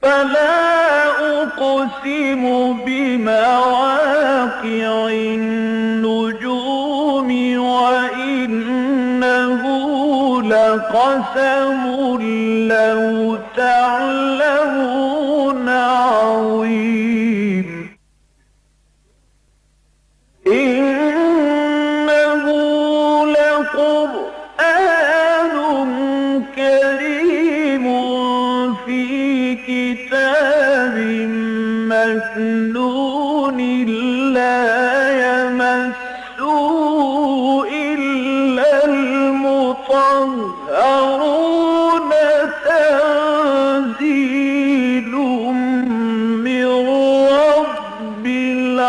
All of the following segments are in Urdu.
فلا أقسم بمواقع النجوم وإنه لقسم لو تعلمون عظيم إنه لقرآن كريم في كتاب مكنون لا يمسه إلا المطهرون تنزيل من رب العالمين.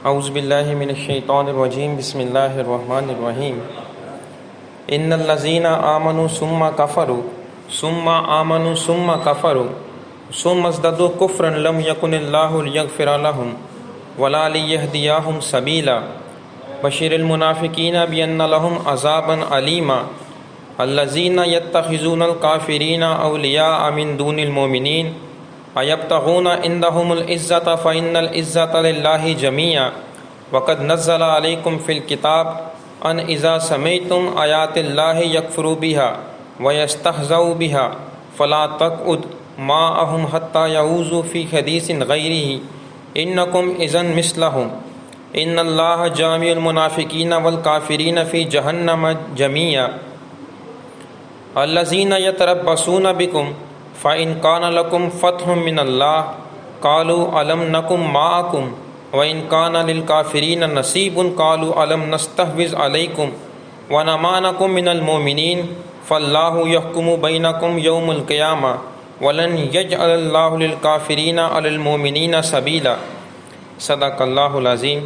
اعوذ باللہ من الشیطان الرجیم بسم اللہ الرحمن الرحیم ان الذین آمنوا ثم کفروا ثم آمنوا ثم کفروا ثم ازدادوا کفرا لم یکن اللہ لیغفر لهم ولا لیہدیہم سبیلا بشر المنافقین بان لهم عذابا علیما الذین یتخذون الکافرین اولیاء من دون المؤمنین ایبتغون عندهم العزة فإن العزة لله جميعا وقد نزل عليكم في الكتاب أن إذا سمعتم آيات الله يكفر بها ويستهزأ بها فلا تقعد معهم حتى يعوذوا في حديث غيره إنكم إذا مثلهم إن الله جامع المنافقين والكافرين في جهنم جميعا الذين يتربصون بكم فَإِنْ كَانَ لَكُمْ فَتْحٌ مِّنَ اللَّهِ قَالُوا أَلَمْ نَكُنْ مَعَكُمْ وَإِنْ كَانَ لِلْكَافِرِينَ نَصِيبٌ قَالُوا أَلَمْ نَسْتَحْوِذْ عَلَيْكُمْ وَنَمَنَعْكُمْ مِنَ الْمُؤْمِنِينَ فَاللَّهُ يَحْكُمُ بَيْنَكُمْ يَوْمَ الْقِيَامَةِ وَلَنْ يَجْعَلَ اللَّهُ لِلْكَافِرِينَ عَلَى الْمُؤْمِنِينَ سَبِيلًا صدق اللہ العظیم۔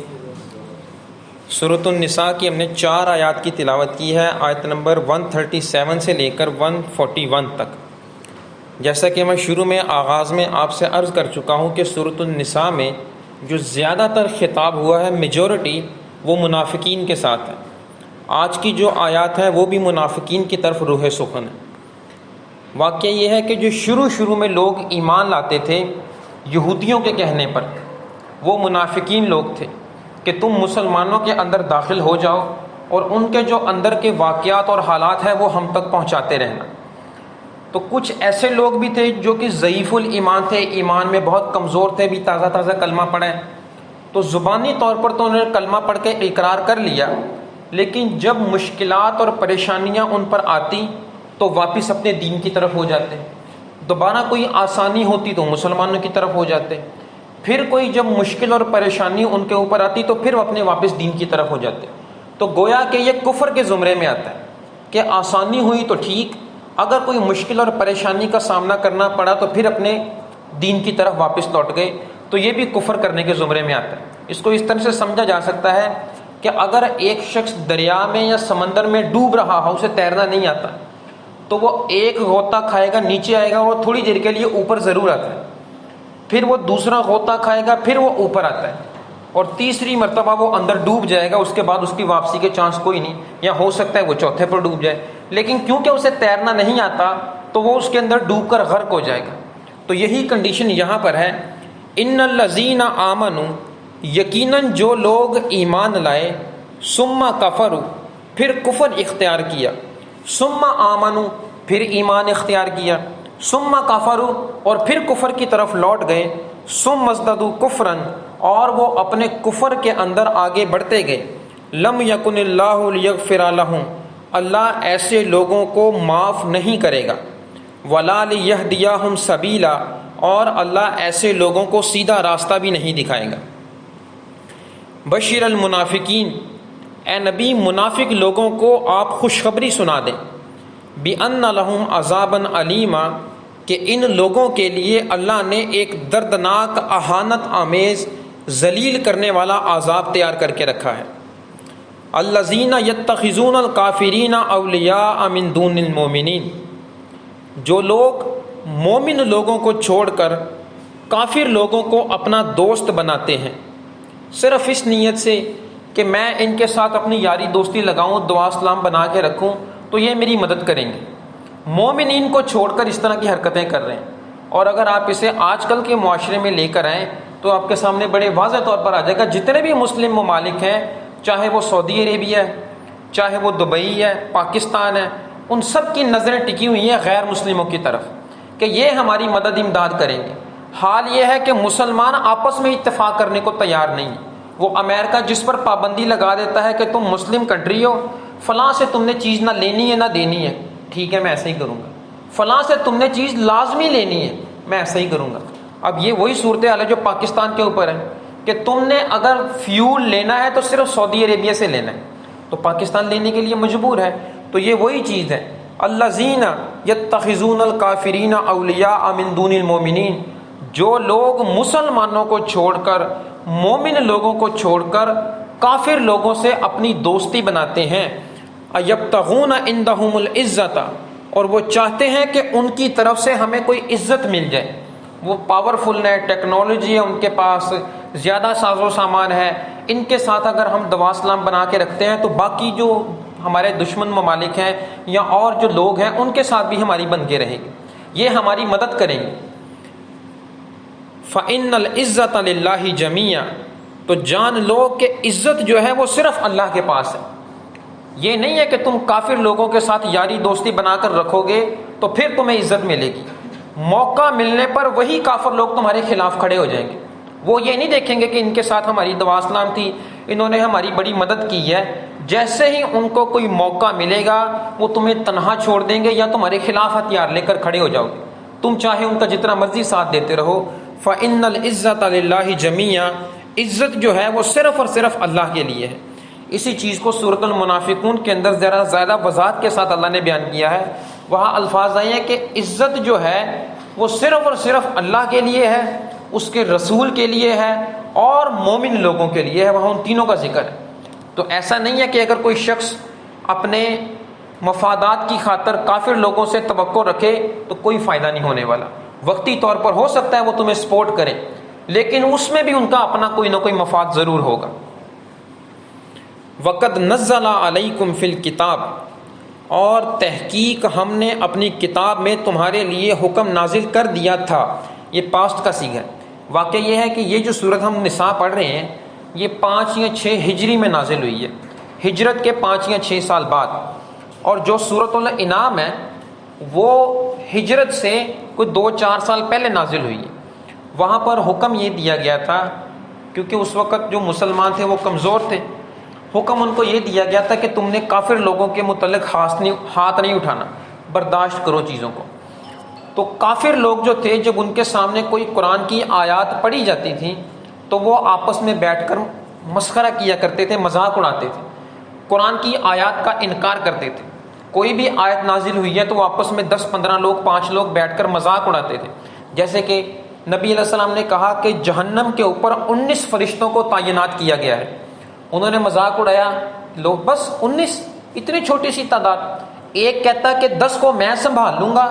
سورۃ النساء کی ہم نے 4 آیات کی تلاوت کی ہے، آیت نمبر 137 سے لے کر 141 تک۔ جیسا کہ میں شروع میں آغاز میں آپ سے عرض کر چکا ہوں کہ سورۃ النساء میں جو زیادہ تر خطاب ہوا ہے میجورٹی وہ منافقین کے ساتھ ہے۔ آج کی جو آیات ہیں وہ بھی منافقین کی طرف روح سخن ہے۔ واقعہ یہ ہے کہ جو شروع میں لوگ ایمان لاتے تھے یہودیوں کے کہنے پر، وہ منافقین لوگ تھے کہ تم مسلمانوں کے اندر داخل ہو جاؤ اور ان کے جو اندر کے واقعات اور حالات ہیں وہ ہم تک پہنچاتے رہنا۔ تو کچھ ایسے لوگ بھی تھے جو کہ ضعیف الایمان تھے، ایمان میں بہت کمزور تھے، بھی تازہ کلمہ پڑھیں تو زبانی طور پر تو انہوں نے کلمہ پڑھ کے اقرار کر لیا، لیکن جب مشکلات اور پریشانیاں ان پر آتی تو واپس اپنے دین کی طرف ہو جاتے، دوبارہ کوئی آسانی ہوتی تو مسلمانوں کی طرف ہو جاتے، پھر کوئی جب مشکل اور پریشانی ان کے اوپر آتی تو پھر وہ اپنے واپس دین کی طرف ہو جاتے۔ تو گویا کہ یہ کفر کے زمرے میں آتا ہے کہ آسانی ہوئی تو ٹھیک، اگر کوئی مشکل اور پریشانی کا سامنا کرنا پڑا تو پھر اپنے دین کی طرف واپس لوٹ گئے، تو یہ بھی کفر کرنے کے زمرے میں آتا ہے۔ اس کو اس طرح سے سمجھا جا سکتا ہے کہ اگر ایک شخص دریا میں یا سمندر میں ڈوب رہا ہو، اسے تیرنا نہیں آتا، تو وہ ایک غوطہ کھائے گا، نیچے آئے گا، وہ تھوڑی دیر کے لیے اوپر ضرور آتا ہے، پھر وہ دوسرا غوطہ کھائے گا، پھر وہ اوپر آتا ہے، اور تیسری مرتبہ وہ اندر ڈوب جائے گا، اس کے بعد اس کی واپسی کے چانس کوئی نہیں، یا ہو سکتا ہے وہ چوتھے پر ڈوب جائے، لیکن کیونکہ اسے تیرنا نہیں آتا تو وہ اس کے اندر ڈوب کر غرق ہو جائے گا۔ تو یہی کنڈیشن یہاں پر ہے، ان الذین آمنوا، یقیناً جو لوگ ایمان لائے، ثم کفروا، پھر کفر اختیار کیا، ثم آمنوا، پھر ایمان اختیار کیا، ثم کفروا، اور پھر کفر کی طرف لوٹ گئے، ثم ازدادوا کفرا، اور وہ اپنے کفر کے اندر آگے بڑھتے گئے، لم یکن اللہ لیغفر لہم، اللہ ایسے لوگوں کو معاف نہیں کرے گا، ولا لیہدیہم سبیلا، اور اللہ ایسے لوگوں کو سیدھا راستہ بھی نہیں دکھائے گا۔ بشر المنافقین، اے نبی منافق لوگوں کو آپ خوشخبری سنا دیں، بِأَنَّ لَهُمْ عَذَابًا عَلِيمًا، کہ ان لوگوں کے لیے اللہ نے ایک دردناک، اہانت آمیز، ذلیل کرنے والا عذاب تیار کر کے رکھا ہے۔ الذین یتخذون الکافرین اولیاء من دون المؤمنین، جو لوگ مومن لوگوں کو چھوڑ کر کافر لوگوں کو اپنا دوست بناتے ہیں، صرف اس نیت سے کہ میں ان کے ساتھ اپنی یاری دوستی لگاؤں، دعا سلام بنا کے رکھوں، تو یہ میری مدد کریں گے۔ مومنین کو چھوڑ کر اس طرح کی حرکتیں کر رہے ہیں۔ اور اگر آپ اسے آج کل کے معاشرے میں لے کر آئیں تو آپ کے سامنے بڑے واضح طور پر آ جائے گا، جتنے بھی مسلم ممالک ہیں، چاہے وہ سعودی عربیہ ہے، چاہے وہ دبئی ہے، پاکستان ہے، ان سب کی نظریں ٹکی ہوئی ہیں غیر مسلموں کی طرف کہ یہ ہماری مدد امداد کریں گے۔ حال یہ ہے کہ مسلمان آپس میں اتفاق کرنے کو تیار نہیں ہیں۔ وہ امریکہ جس پر پابندی لگا دیتا ہے کہ تم مسلم کنٹری ہو، فلاں سے تم نے چیز نہ لینی ہے نہ دینی ہے، ٹھیک ہے میں ایسا ہی کروں گا۔ فلاں سے تم نے چیز لازمی لینی ہے، میں ایسا ہی کروں گا۔ اب یہ وہی صورتحال ہے جو پاکستان کے اوپر ہے کہ تم نے اگر فیول لینا ہے تو صرف سعودی عربیہ سے لینا ہے، تو پاکستان لینے کے لیے مجبور ہے۔ تو یہ وہی چیز ہے، الذین یتخذون الکافرین اولیاء من دون المؤمنین، جو لوگ مسلمانوں کو چھوڑ کر، مومن لوگوں کو چھوڑ کر کافر لوگوں سے اپنی دوستی بناتے ہیں، ایبتغون عندہم العزت، اور وہ چاہتے ہیں کہ ان کی طرف سے ہمیں کوئی عزت مل جائے۔ وہ پاورفل ہے، ٹیکنالوجی ہے ان کے پاس، زیادہ ساز و سامان ہے، ان کے ساتھ اگر ہم دعا سلام بنا کے رکھتے ہیں تو باقی جو ہمارے دشمن ممالک ہیں یا اور جو لوگ ہیں ان کے ساتھ بھی ہماری بن کے رہیں گے، یہ ہماری مدد کریں گے۔ فَإِنَّ الْعِزَّةَ لِلَّهِ جَمِيعًا، تو جان لو کہ عزت جو ہے وہ صرف اللہ کے پاس ہے۔ یہ نہیں ہے کہ تم کافر لوگوں کے ساتھ یاری دوستی بنا کر رکھو گے تو پھر تمہیں عزت ملے گی۔ موقع ملنے پر وہی کافر لوگ تمہارے خلاف کھڑے ہو جائیں گے۔ وہ یہ نہیں دیکھیں گے کہ ان کے ساتھ ہماری دعا سلام تھی، انہوں نے ہماری بڑی مدد کی ہے، جیسے ہی ان کو کوئی موقع ملے گا وہ تمہیں تنہا چھوڑ دیں گے یا تمہارے خلاف ہتھیار لے کر کھڑے ہو جاؤ گے، تم چاہے ان کا جتنا مرضی ساتھ دیتے رہو۔ فَإِنَّ الْعِزَّةَ لِلَّهِ جَمِيعًا، عزت جو ہے وہ صرف اور صرف اللہ کے لیے ہے۔ اسی چیز کو سورۃ المنافقون کے اندر ذرا زیادہ وضاحت کے ساتھ اللہ نے بیان کیا ہے۔ وہاں الفاظ آئے ہیں کہ عزت جو ہے وہ صرف اور صرف اللہ کے لیے ہے، اس کے رسول کے لیے ہے اور مومن لوگوں کے لیے ہے، وہاں ان تینوں کا ذکر ہے۔ تو ایسا نہیں ہے کہ اگر کوئی شخص اپنے مفادات کی خاطر کافر لوگوں سے توقع رکھے تو کوئی فائدہ نہیں ہونے والا۔ وقتی طور پر ہو سکتا ہے وہ تمہیں سپورٹ کریں، لیکن اس میں بھی ان کا اپنا کوئی نہ کوئی مفاد ضرور ہوگا۔ وَقَدْ نَزَّلَ عَلَيْكُمْ فِي الْكِتَابِ، اور تحقیق ہم نے اپنی کتاب میں تمہارے لیے حکم نازل کر دیا تھا۔ یہ پاسٹ کا صیغہ ہے۔ واقعہ یہ ہے کہ یہ جو سورت ہم نساء پڑھ رہے ہیں یہ 5 یا 6 ہجری میں نازل ہوئی ہے، ہجرت کے 5 یا 6 سال بعد، اور جو سورۃ الانعام ہے وہ ہجرت سے کوئی 2-4 سال پہلے نازل ہوئی ہے۔ وہاں پر حکم یہ دیا گیا تھا کیونکہ اس وقت جو مسلمان تھے وہ کمزور تھے، حکم ان کو یہ دیا گیا تھا کہ تم نے کافر لوگوں کے متعلق ہاتھ نہیں اٹھانا، برداشت کرو چیزوں کو۔ تو کافر لوگ جو تھے جب ان کے سامنے کوئی قرآن کی آیات پڑھی جاتی تھیں تو وہ آپس میں بیٹھ کر مسخرہ کیا کرتے تھے، مذاق اڑاتے تھے، قرآن کی آیات کا انکار کرتے تھے۔ کوئی بھی آیت نازل ہوئی ہے تو وہ آپس میں 10-15 لوگ 5 لوگ بیٹھ کر مذاق اڑاتے تھے۔ جیسے کہ نبی علیہ السلام نے کہا کہ جہنم کے اوپر 19 فرشتوں کو تعینات کیا گیا ہے۔ انہوں نے مذاق اڑایا، لوگ بس 19، اتنی چھوٹی سی تعداد، ایک کہتا کہ 10 کو میں سنبھال لوں گا،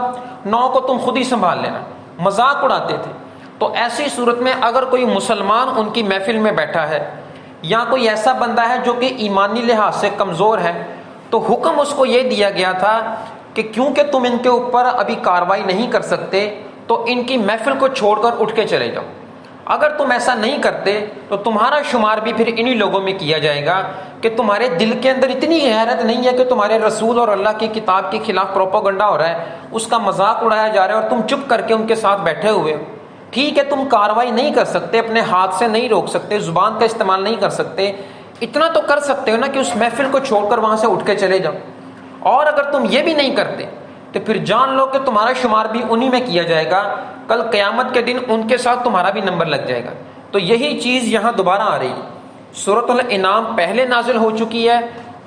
9 کو تم خود ہی سنبھال لینا، مذاق اڑاتے تھے۔ تو ایسی صورت میں اگر کوئی مسلمان ان کی محفل میں بیٹھا ہے یا کوئی ایسا بندہ ہے جو کہ ایمانی لحاظ سے کمزور ہے تو حکم اس کو یہ دیا گیا تھا کہ کیونکہ تم ان کے اوپر ابھی کارروائی نہیں کر سکتے تو ان کی محفل کو چھوڑ کر اٹھ کے چلے جاؤ۔ اگر تم ایسا نہیں کرتے تو تمہارا شمار بھی پھر انہی لوگوں میں کیا جائے گا کہ تمہارے دل کے اندر اتنی غیرت نہیں ہے کہ تمہارے رسول اور اللہ کی کتاب کے خلاف پروپیگنڈا ہو رہا ہے، اس کا مذاق اڑایا جا رہا ہے اور تم چپ کر کے ان کے ساتھ بیٹھے ہوئے ہو۔ ٹھیک ہے تم کارروائی نہیں کر سکتے، اپنے ہاتھ سے نہیں روک سکتے، زبان کا استعمال نہیں کر سکتے، اتنا تو کر سکتے ہو نا کہ اس محفل کو چھوڑ کر وہاں سے اٹھ کے چلے جاؤ۔ اور اگر تم یہ بھی نہیں کرتے تو پھر جان لو کہ تمہارا شمار بھی انہی میں کیا جائے گا، کل قیامت کے دن ان کے ساتھ تمہارا بھی نمبر لگ جائے گا۔ تو یہی چیز یہاں دوبارہ آ رہی ہے۔ سورۃ الانعام پہلے نازل ہو چکی ہے،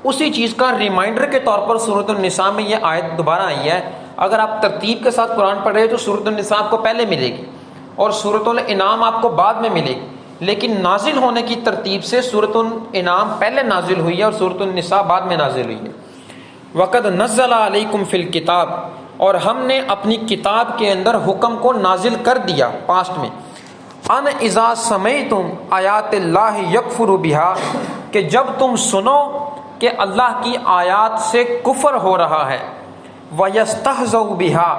اسی چیز کا ریمائنڈر کے طور پر سورۃ النساء میں یہ آیت دوبارہ آئی ہے۔ اگر آپ ترتیب کے ساتھ قرآن پڑھ رہے ہیں تو سورۃ النساء آپ کو پہلے ملے گی اور سورۃ الانعام آپ کو بعد میں ملے گی، لیکن نازل ہونے کی ترتیب سے سورۃ الانعام پہلے نازل ہوئی ہے اور سورۃ النساء بعد میں نازل ہوئی ہے۔ وَقَدْ نَزَّلَ عَلَيْكُمْ فِي الْكِتَابِ، اور ہم نے اپنی کتاب کے اندر حکم کو نازل کر دیا، پاسٹ میں، ان اذا سمعتم آیات اللہ یکفر بہا، کہ جب تم سنو کہ اللہ کی آیات سے کفر ہو رہا ہے، وَيَسْتَهْزَوْا بِهَا،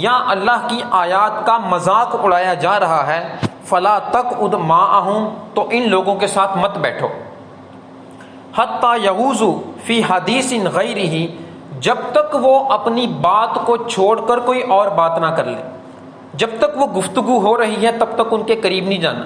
یا اللہ کی آیات کا مذاق اڑایا جا رہا ہے، فَلَا تَقْعُدْ مَعَهُمْ، تو ان لوگوں کے ساتھ مت بیٹھو، حَتَّى يَغُوزُوا فِي حَدِيثٍ غَيْرِهِ، جب تک وہ اپنی بات کو چھوڑ کر کوئی اور بات نہ کر لے، جب تک وہ گفتگو ہو رہی ہے تب تک ان کے قریب نہیں جانا۔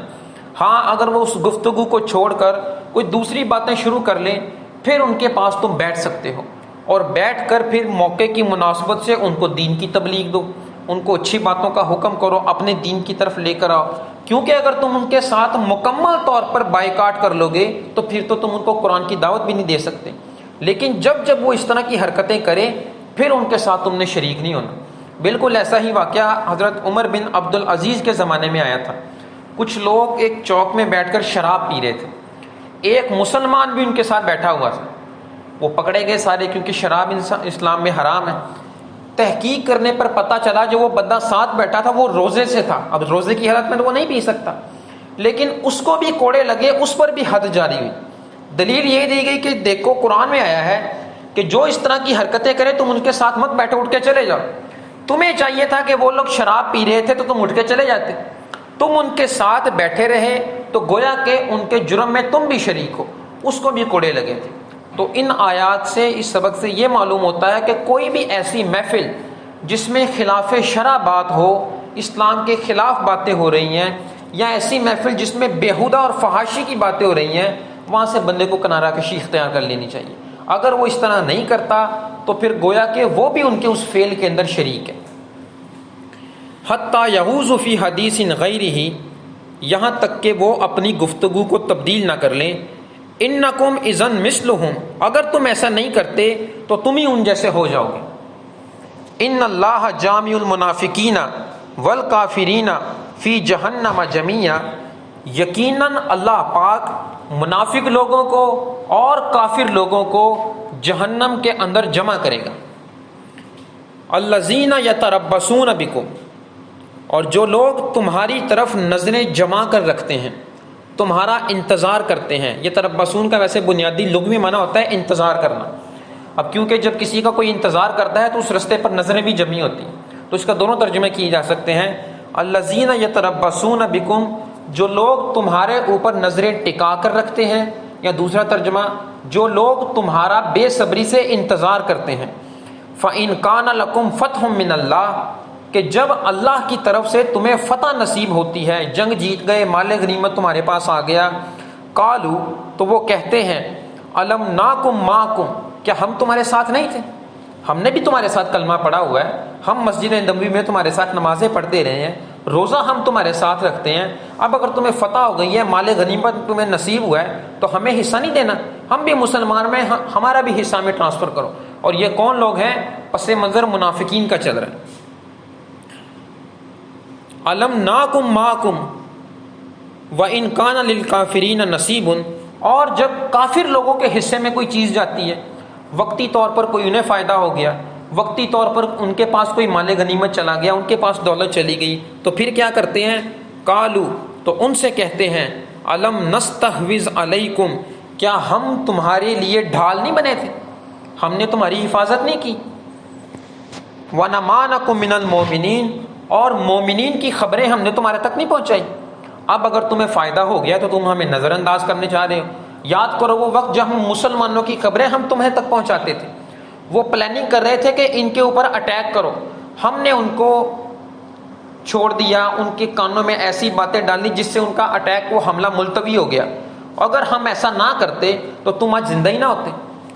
ہاں اگر وہ اس گفتگو کو چھوڑ کر کوئی دوسری باتیں شروع کر لیں پھر ان کے پاس تم بیٹھ سکتے ہو، اور بیٹھ کر پھر موقع کی مناسبت سے ان کو دین کی تبلیغ دو، ان کو اچھی باتوں کا حکم کرو، اپنے دین کی طرف لے کر آؤ، کیونکہ اگر تم ان کے ساتھ مکمل طور پر بائیکاٹ کر لو گے تو پھر تو تم ان کو قرآن کی دعوت بھی نہیں دے سکتے۔ لیکن جب وہ اس طرح کی حرکتیں کریں پھر ان کے ساتھ تم نے شریک نہیں ہونا۔ بالکل ایسا ہی واقعہ حضرت عمر بن عبد العزیز کے زمانے میں آیا تھا۔ کچھ لوگ ایک چوک میں بیٹھ کر شراب پی رہے تھے، ایک مسلمان بھی ان کے ساتھ بیٹھا ہوا تھا، وہ پکڑے گئے سارے، کیونکہ شراب اسلام میں حرام ہے۔ تحقیق کرنے پر پتہ چلا جو وہ بندہ ساتھ بیٹھا تھا وہ روزے سے تھا، اب روزے کی حالت میں تو وہ نہیں پی سکتا، لیکن اس کو بھی کوڑے لگے، اس پر بھی حد جاری ہوئی۔ دلیل یہ دی گئی کہ دیکھو قرآن میں آیا ہے کہ جو اس طرح کی حرکتیں کرے تم ان کے ساتھ مت بیٹھو، اٹھ کے چلے جاؤ۔ تمہیں چاہیے تھا کہ وہ لوگ شراب پی رہے تھے تو تم اٹھ کے چلے جاتے، تم ان کے ساتھ بیٹھے رہے تو گویا کہ ان کے جرم میں تم بھی شریک ہو، اس کو بھی کوڑے لگے تھے۔ تو ان آیات سے، اس سبق سے یہ معلوم ہوتا ہے کہ کوئی بھی ایسی محفل جس میں خلاف شرع بات ہو، اسلام کے خلاف باتیں ہو رہی ہیں، یا ایسی محفل جس میں بیہودہ اور فحاشی کی باتیں ہو رہی ہیں، وہاں سے بندے کو کنارہ کشی اختیار کر لینی چاہیے۔ اگر وہ اس طرح نہیں کرتا تو پھر گویا کہ وہ بھی ان کے اس فعل کے اندر شریک ہے۔ حتیٰ یغوز فی حدیث غیرہ، یہاں تک کہ وہ اپنی گفتگو کو تبدیل نہ کر لیں۔ انکم اذن مثلہم، اگر تم ایسا نہیں کرتے تو تم ہی ان جیسے ہو جاؤ گے۔ ان اللہ جامع المنافقین والکافرین فی جہنم جمیعا، یقیناً اللہ پاک منافق لوگوں کو اور کافر لوگوں کو جہنم کے اندر جمع کرے گا۔ الذین یتربصون بکم، اور جو لوگ تمہاری طرف نظریں جما کر رکھتے ہیں، تمہارا انتظار کرتے ہیں۔ یہ تربصون کا ویسے بنیادی لغوی معنی ہوتا ہے انتظار کرنا۔ اب کیونکہ جب کسی کا کوئی انتظار کرتا ہے تو اس رستے پر نظریں بھی جمی ہوتی ہیں، تو اس کا دونوں ترجمے کیے جا سکتے ہیں۔ الذین یتربصون بکم، جو لوگ تمہارے اوپر نظریں ٹکا کر رکھتے ہیں، یا دوسرا ترجمہ جو لوگ تمہارا بے صبری سے انتظار کرتے ہیں۔ فَإِن كَانَ لَكُمْ فَتْحٌ مِّنَ اللَّهِ، کہ جب اللہ کی طرف سے تمہیں فتح نصیب ہوتی ہے، جنگ جیت گئے، مال غنیمت تمہارے پاس آ گیا، قالوا، تو وہ کہتے ہیں، الم ناکم معکم، کیا ہم تمہارے ساتھ نہیں تھے؟ ہم نے بھی تمہارے ساتھ کلمہ پڑھا ہوا ہے، ہم مسجد نبوی میں تمہارے ساتھ نمازیں پڑھتے رہے ہیں، روزہ ہم تمہارے ساتھ رکھتے ہیں، اب اگر تمہیں فتح ہو گئی ہے، مال غنیمت تمہیں نصیب ہوا ہے تو ہمیں حصہ نہیں دینا؟ ہم بھی مسلمان میں، ہمارا بھی حصہ میں ٹرانسفر کرو۔ اور یہ کون لوگ ہیں؟ پس منظر منافقین کا چل رہا ہے۔ الم ناکم معکم وان کان للکافرین نصیب، اور جب کافر لوگوں کے حصے میں کوئی چیز جاتی ہے، وقتی طور پر کوئی انہیں فائدہ ہو گیا، وقتی طور پر ان کے پاس کوئی مال غنیمت چلا گیا، ان کے پاس دولت چلی گئی، تو پھر کیا کرتے ہیں؟ قالو، تو ان سے کہتے ہیں، الم نستحوذ علیکم، کیا ہم تمہارے لیے ڈھال نہیں بنے تھے؟ ہم نے تمہاری حفاظت نہیں کی۔ وَنَمَانَكُم مِّنَ الْمُؤْمِنِينَ، اور مومنین کی خبریں ہم نے تمہارے تک نہیں پہنچائی۔ اب اگر تمہیں فائدہ ہو گیا تو تم ہمیں نظر انداز کرنے چاہ رہے ہو۔ یاد کرو وہ وقت جب ہم مسلمانوں کی خبریں ہم تمہیں تک پہنچاتے تھے، وہ پلاننگ کر رہے تھے کہ ان کے اوپر اٹیک کرو، ہم نے ان کو چھوڑ دیا، ان کے کانوں میں ایسی باتیں ڈالی جس سے ان کا اٹیک، وہ حملہ ملتوی ہو گیا۔ اگر ہم ایسا نہ کرتے تو تم آج زندہ ہی نہ ہوتے۔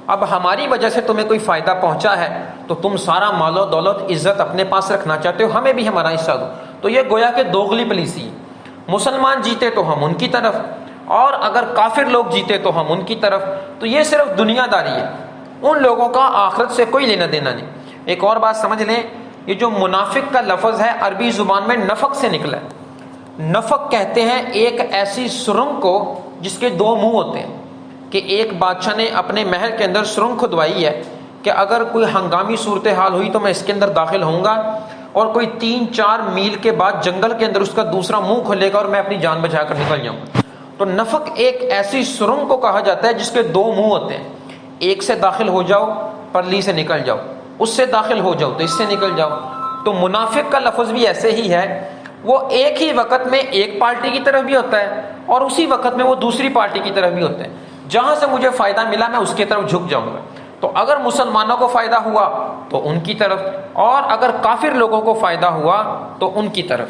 اب ہماری وجہ سے تمہیں کوئی فائدہ پہنچا ہے تو تم سارا مال و دولت عزت اپنے پاس رکھنا چاہتے ہو، ہمیں بھی ہمارا حصہ دو۔ تو یہ گویا کہ دوغلی پالیسی ہے، مسلمان جیتے تو ہم ان کی طرف، اور اگر کافر لوگ جیتے تو ہم ان کی طرف۔ تو یہ صرف دنیا داری ہے، ان لوگوں کا آخرت سے کوئی لینا دینا نہیں۔ ایک اور بات سمجھ لیں، یہ جو منافق کا لفظ ہے عربی زبان میں نفق سے نکلا ہے۔ نفق کہتے ہیں ایک ایسی سرنگ کو جس کے دو منہ ہوتے ہیں، کہ ایک بادشاہ نے اپنے محل کے اندر سرنگ کھدوائی ہے کہ اگر کوئی ہنگامی صورتحال ہوئی تو میں اس کے اندر داخل ہوں گا، اور کوئی 3-4 میل کے بعد جنگل کے اندر اس کا دوسرا منہ کھلے گا اور میں اپنی جان بچا کر نکل جاؤں گا۔ تو نفق ایک ایسی سرنگ کو کہا جاتا ہے جس کے 2 منہ ہوتے ہیں، ایک سے داخل ہو جاؤ پرلی سے نکل جاؤ، اس سے داخل ہو جاؤ تو اس سے نکل جاؤ۔ تو منافق کا لفظ بھی ایسے ہی ہے، وہ ایک ہی وقت میں ایک پارٹی کی طرف بھی ہوتا ہے اور اسی وقت میں وہ دوسری پارٹی کی طرف بھی ہوتا ہے۔ جہاں سے مجھے فائدہ ملا میں اس کی طرف جھک جاؤں گا۔ تو اگر مسلمانوں کو فائدہ ہوا تو ان کی طرف، اور اگر کافر لوگوں کو فائدہ ہوا تو ان کی طرف۔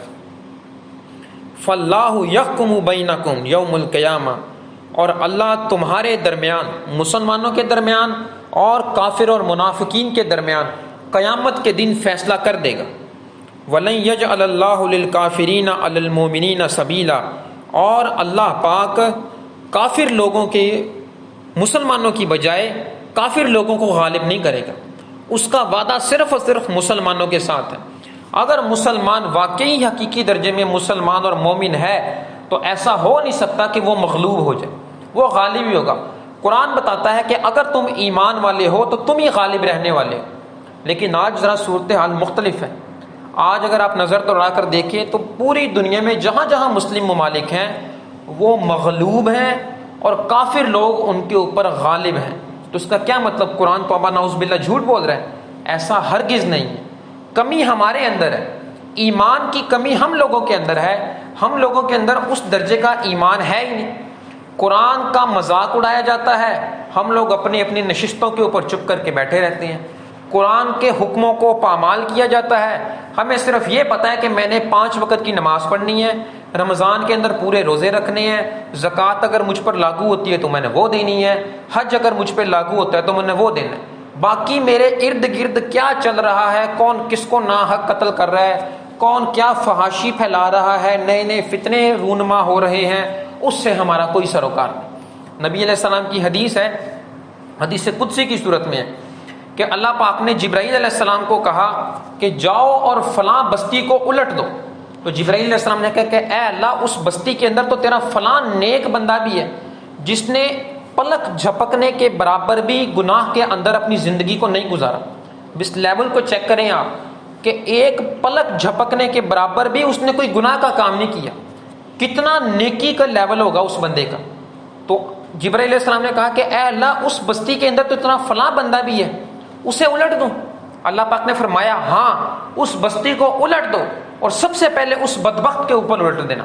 فاللہ یحکم بینکم یوم القیامہ، اور اللہ تمہارے درمیان، مسلمانوں کے درمیان اور کافر اور منافقین کے درمیان قیامت کے دن فیصلہ کر دے گا۔ وَلَن يَجْعَلَ اللَّهُ لِلْكَافِرِينَ عَلَى الْمُؤْمِنِينَ سَبِيلًا، اور اللہ پاک کافر لوگوں کے، مسلمانوں کی بجائے کافر لوگوں کو غالب نہیں کرے گا۔ اس کا وعدہ صرف اور صرف مسلمانوں کے ساتھ ہے۔ اگر مسلمان واقعی حقیقی درجے میں مسلمان اور مومن ہے تو ایسا ہو نہیں سکتا کہ وہ مغلوب ہو جائے، وہ غالب ہی ہوگا۔ قرآن بتاتا ہے کہ اگر تم ایمان والے ہو تو تم ہی غالب رہنے والے ہو۔ لیکن آج ذرا صورتحال مختلف ہے۔ آج اگر آپ نظر دوڑا کر دیکھیں تو پوری دنیا میں جہاں جہاں مسلم ممالک ہیں وہ مغلوب ہیں اور کافر لوگ ان کے اوپر غالب ہیں۔ تو اس کا کیا مطلب؟ قرآن تو ابا نعوذ باللہ جھوٹ بول رہا ہے؟ ایسا ہرگز نہیں ہے۔ کمی ہمارے اندر ہے، ایمان کی کمی ہم لوگوں کے اندر ہے۔ ہم لوگوں کے اندر اس درجے کا ایمان ہے ہی نہیں۔ قرآن کا مذاق اڑایا جاتا ہے، ہم لوگ اپنی اپنی نشستوں کے اوپر چپ کر کے بیٹھے رہتے ہیں۔ قرآن کے حکموں کو پامال کیا جاتا ہے، ہمیں صرف یہ پتہ ہے کہ میں نے 5 وقت کی نماز پڑھنی ہے، رمضان کے اندر پورے روزے رکھنے ہیں، زکوٰۃ اگر مجھ پر لاگو ہوتی ہے تو میں نے وہ دینی ہے، حج اگر مجھ پہ لاگو ہوتا ہے تو میں نے وہ دینا ہے۔ باقی میرے ارد گرد کیا چل رہا ہے، کون کس کو ناحق قتل کر رہا ہے، کون کیا فحاشی پھیلا رہا ہے، نئے نئے فتنے رونما ہو رہے ہیں، اس سے ہمارا کوئی سروکار نہیں۔ نبی علیہ السلام کی حدیث ہے، حدیث قدسی کی صورت میں ہے کہ اللہ پاک نے جبرائیل علیہ السلام کو کہا کہ جاؤ اور فلاں بستی کو الٹ دو۔ تو جبرائیل علیہ السلام نے کہا کہ اے اللہ، اس بستی کے اندر تو تیرا فلاں نیک بندہ بھی ہے جس نے پلک جھپکنے کے برابر بھی گناہ کے اندر اپنی زندگی کو نہیں گزارا۔ اس لیول کو چیک کریں آپ کہ ایک پلک جھپکنے کے برابر بھی اس نے کوئی گناہ کا کام نہیں کیا، کتنا نیکی کا لیول ہوگا اس بندے کا۔ تو جبرائیل علیہ السلام نے کہا کہ اے اللہ، اس بستی کے اندر تو اتنا فلاں بندہ بھی ہے، اسے الٹ دوں؟ اللہ پاک نے فرمایا ہاں، اس بستی کو الٹ دو، اور سب سے پہلے اس بدبخت کے اوپر الٹ دینا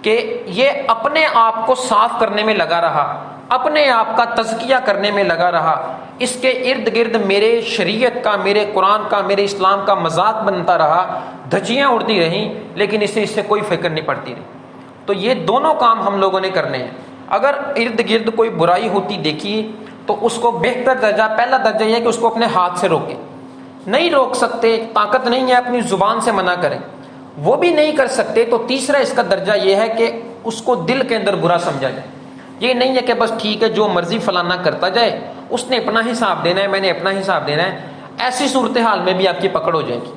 کہ یہ اپنے آپ کو صاف کرنے میں لگا رہا، اپنے آپ کا تزکیہ کرنے میں لگا رہا، اس کے ارد گرد میرے شریعت کا، میرے قرآن کا، میرے اسلام کا مذاق بنتا رہا، دھجیاں اڑتی رہیں، لیکن اس سے کوئی فکر نہیں پڑتی رہی۔ تو یہ دونوں کام ہم لوگوں نے کرنے ہیں۔ اگر ارد گرد کوئی برائی ہوتی دیکھی تو اس کو بہتر درجہ، پہلا درجہ یہ ہے کہ اس کو اپنے ہاتھ سے روکیں۔ نہیں روک سکتے، طاقت نہیں ہے، اپنی زبان سے منع کریں، وہ بھی نہیں کر سکتے تو تیسرا اس کا درجہ یہ ہے کہ اس کو دل کے اندر برا سمجھا جائے۔ یہ نہیں ہے کہ بس ٹھیک ہے جو مرضی فلانا کرتا جائے، اس نے اپنا حساب دینا ہے، میں نے اپنا حساب دینا ہے، ایسی صورتحال میں بھی آپ کی پکڑ ہو جائے گی۔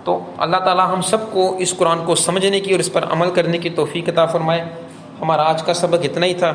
تو اللہ تعالی ہم سب کو اس قرآن کو سمجھنے کی اور اس پر عمل کرنے کی توفیق عطا فرمائے۔ ہمارا آج کا سبق اتنا ہی تھا۔